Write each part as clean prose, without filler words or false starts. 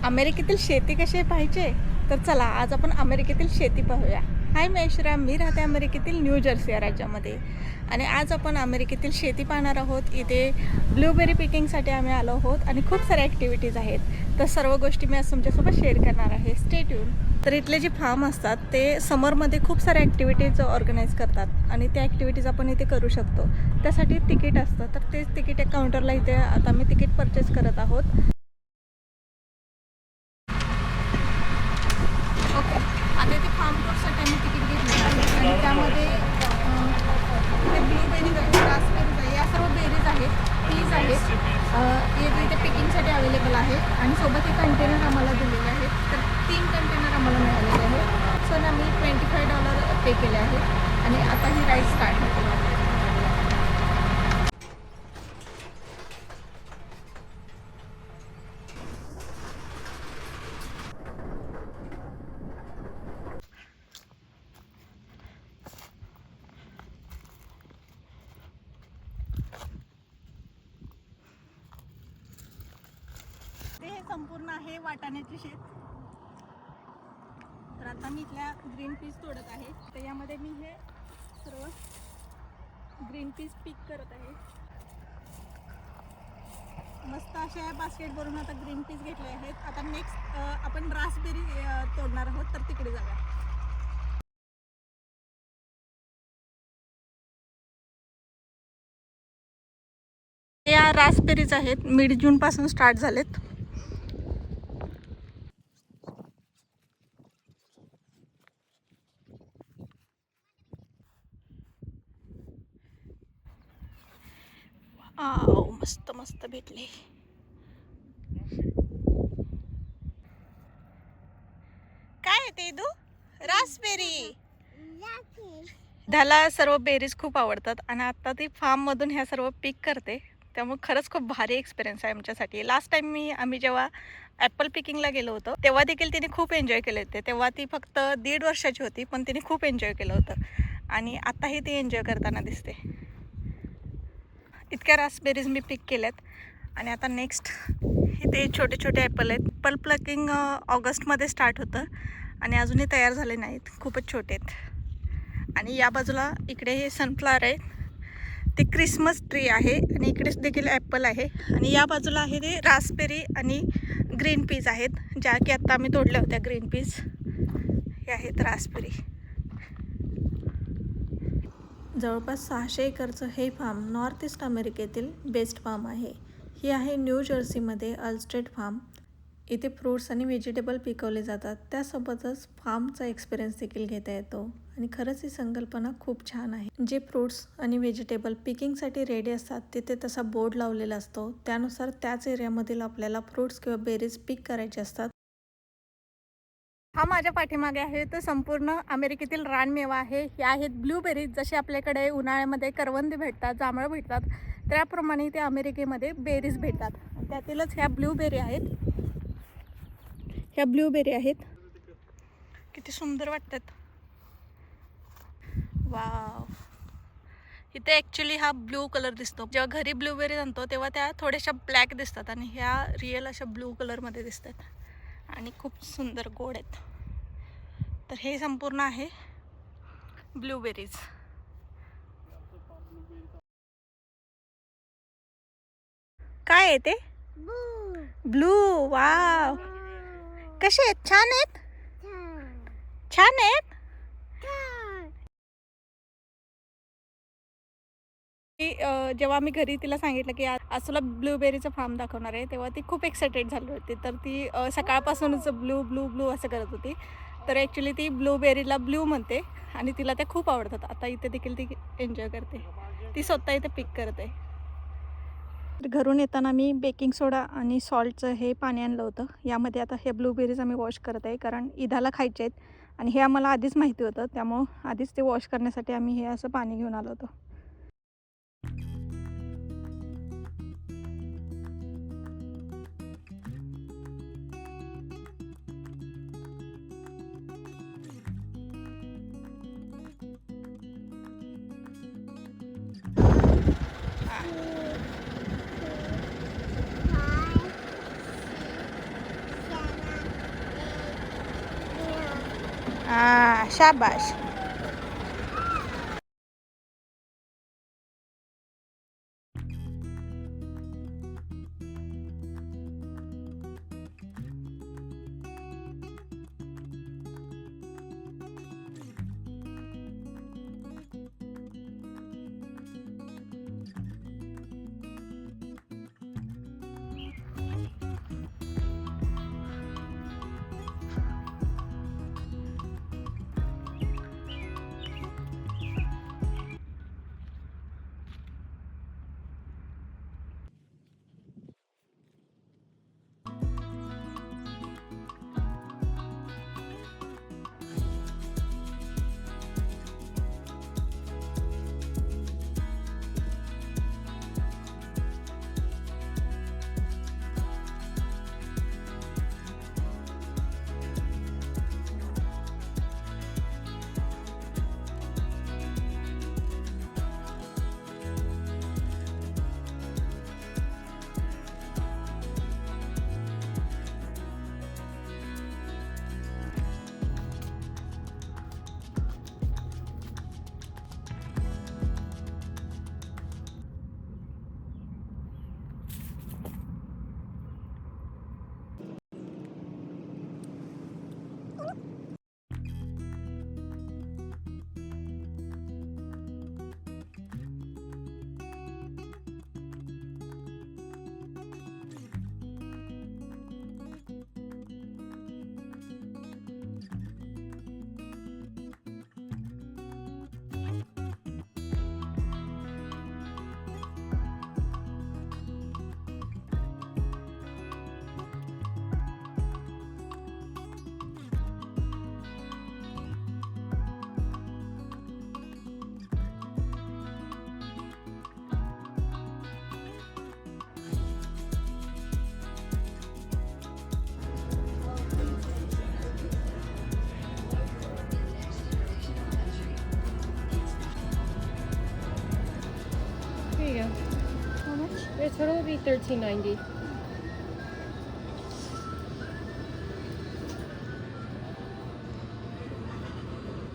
अमेरिकेतील शेती कशी पाहिजे, तर चला आज आपण अमेरिकेतील शेती पाहूया. हाय मी ऐश्वर्या, मी राहते अमेरिकेतील न्यू जर्सी या राज्यामध्ये आणि आज आपण अमेरिकेतील शेती पाहणार आहोत. इथे ब्लूबेरी पिकिंगसाठी आम्ही आलो आहोत आणि खूप साऱ्या ॲक्टिव्हिटीज आहेत. तर सर्व गोष्टी मी आज तुमच्यासोबत शेअर करणार आहे. Stay tune. तर इथले जे फार्म असतात ते समरमध्ये खूप साऱ्या ॲक्टिव्हिटीज ऑर्गनाईज करतात आणि त्या ॲक्टिव्हिटीज आपण इथे करू शकतो. त्यासाठी तिकीट असतं, तर तेच तिकीट एक काउंटरला इथे आता मी तिकीट परचेस करत आहोत. ओके, आता इथे फार्म टूरसाठी आम्ही तिकीट घेतलेलं आहे आणि त्यामध्ये इथे ब्लूबेरीज आहे, रास्पबेरीज आहे, या सर्व बेरीज आहेत, पीज आहेत. इथे पिकिंगसाठी अवेलेबल आहे आणि सोबत हे कंटेनर आम्हाला दिलेले आहेत. तर 3 कंटेनर आम्हाला मिळालेले आहेत. सो ना मी $25 पे केले आहेत आणि आता ही राईड स्टार्ट होते. हे संपूर्ण आहे वाटाण्याचे शेत. तर आता मी इथल्या ग्रीन पीस तोडत आहे. तर यामध्ये मी हे सर्व ग्रीन पीस पिक करत आहे. मस्त अशा बास्केट भरून आता ग्रीन पीस घेतले आहेत. आता नेक्स्ट आपण रास्पबेरी तोडणार आहोत, तर तिकडे जाऊया. या रास्पबेरीज आहेत, मिड जून पासून स्टार्ट झालेत. मस्त मस्त भेटले. काय आहे ते दू? रास्पबेरी. त्याला सर्व बेरीज खूप आवडतात आणि आता ती फार्ममधून ह्या सर्व पिक करते. त्यामुळे खरंच खूप भारी एक्सपिरियन्स आहे आमच्यासाठी. लास्ट टाइम आम्ही जेव्हा ॲपल पिकिंगला गेलो होतो तेव्हा देखील तिने खूप एन्जॉय केले होते. तेव्हा ती फक्त 1.5 वर्षाची होती, पण तिने खूप एन्जॉय केलं होतं आणि आत्ताही ती एन्जॉय करताना दिसते. इतक्या रास्पबेरीज मी पिक केल्यात आणि आता नेक्स्ट इथे छोटे छोटे ॲपल आहेत. पल्प प्लकिंग ऑगस्टमध्ये स्टार्ट होतं आणि अजूनही तयार झाले नाहीत, खूपच छोटे आहेत. आणि या बाजूला इकडे हे सनफ्लावर आहे, ते क्रिसमस ट्री आहे आणि इकडे देखील ॲपल आहे. आणि या बाजूला आहे ते रास्पबेरी आणि ग्रीन पीज आहेत, ज्या की आत्ता आम्ही तोडल्या होत्या. ग्रीन पीज हे आहेत रास्पबेरी. जवळपास 600 एकरचं हे फार्म नॉर्थ ईस्ट अमेरिकेतील बेस्ट फार्म आहे. ही आहे न्यू जर्सीमध्ये अल्स्टेड फार्म. इथे फ्रूट्स आणि व्हेजिटेबल पिकवले जातात, त्यासोबतच फार्मचा एक्सपिरियन्स देखील घेता येतो आणि खरंच ही संकल्पना खूप छान आहे. जे फ्रूट्स आणि व्हेजिटेबल पिकिंगसाठी रेडी असतात तिथे तसा बोर्ड लावलेला असतो, त्यानुसार त्याच एरियामधील आपल्याला फ्रूट्स किंवा बेरीज पिक करायचे असतात. हा माझ्या पाठीमागे आहे तर संपूर्ण अमेरिकेतील रानमेवा आहे. हे आहेत ब्लूबेरीज. जसे आपल्याकडे उन्हाळ्यामध्ये करवंदी भेटतात, जांभळं भेटतात, त्याप्रमाणे ते अमेरिकेमध्ये बेरीज भेटतात. त्यातीलच ह्या ब्लूबेरी आहेत. ह्या ब्लूबेरी आहेत, किती सुंदर वाटतात. वाव. इथे ॲक्च्युली हा ब्लू कलर दिसतो. जेव्हा घरी ब्लूबेरी आणतो तेव्हा त्या थोड्याशा ब्लॅक दिसतात आणि ह्या रिअल अशा ब्लू कलरमध्ये दिसतात आणि खूप सुंदर गोड आहेत. तर हे संपूर्ण आहे ब्लूबेरीज. काय आहे ते? ब्लू. वाव, कसे आहेत? छान आहेत, छान आहेत. जेव्हा आम्ही घरी तिला सांगितलं की आज तुला ब्लूबेरीचं फार्म दाखवणार आहे, तेव्हा ती खूप एक्सायटेड झाली होती. तर ती सकाळपासूनच ब्लू ब्लू ब्लू असं करत होती. तर ॲक्च्युली ती ब्लूबेरीला ब्लू म्हणते आणि तिला त्या खूप आवडतात. आता इथे देखील ती एन्जॉय करते, ती स्वतः इथे पिक करते. घरून येताना मी बेकिंग सोडा आणि सॉल्टचं हे पाणी आणलं होतं. यामध्ये आता हे ब्लूबेरीज आम्ही वॉश करत आहे, कारण ईदाला खायचे आहेत आणि हे आम्हाला आधीच माहिती होतं. त्यामुळं आधीच ते वॉश करण्यासाठी आम्ही हे असं पाणी घेऊन आलो होतो. शाबाश. Here you go. How much? Your total will be $13.90.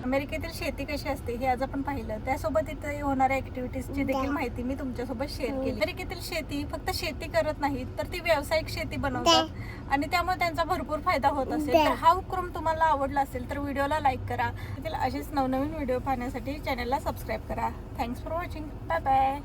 अमेरिकेतील शेती कशी असते हे आज आपण पाहिलं. त्यासोबत इथे होणाऱ्या ऍक्टिव्हिटीजची देखील माहिती मी तुमच्यासोबत शेअर केली. अमेरिकेतील शेती फक्त शेती करत नाहीत तर ती व्यावसायिक शेती बनवतात आणि त्यामुळे त्यांचा भरपूर फायदा होत असेल. तर हा उपक्रम तुम्हाला आवडला असेल तर व्हिडिओला लाईक करा. असेच नवनवीन व्हिडिओ पाहण्यासाठी चॅनलला सबस्क्राईब करा. Thanks for watching. Bye bye.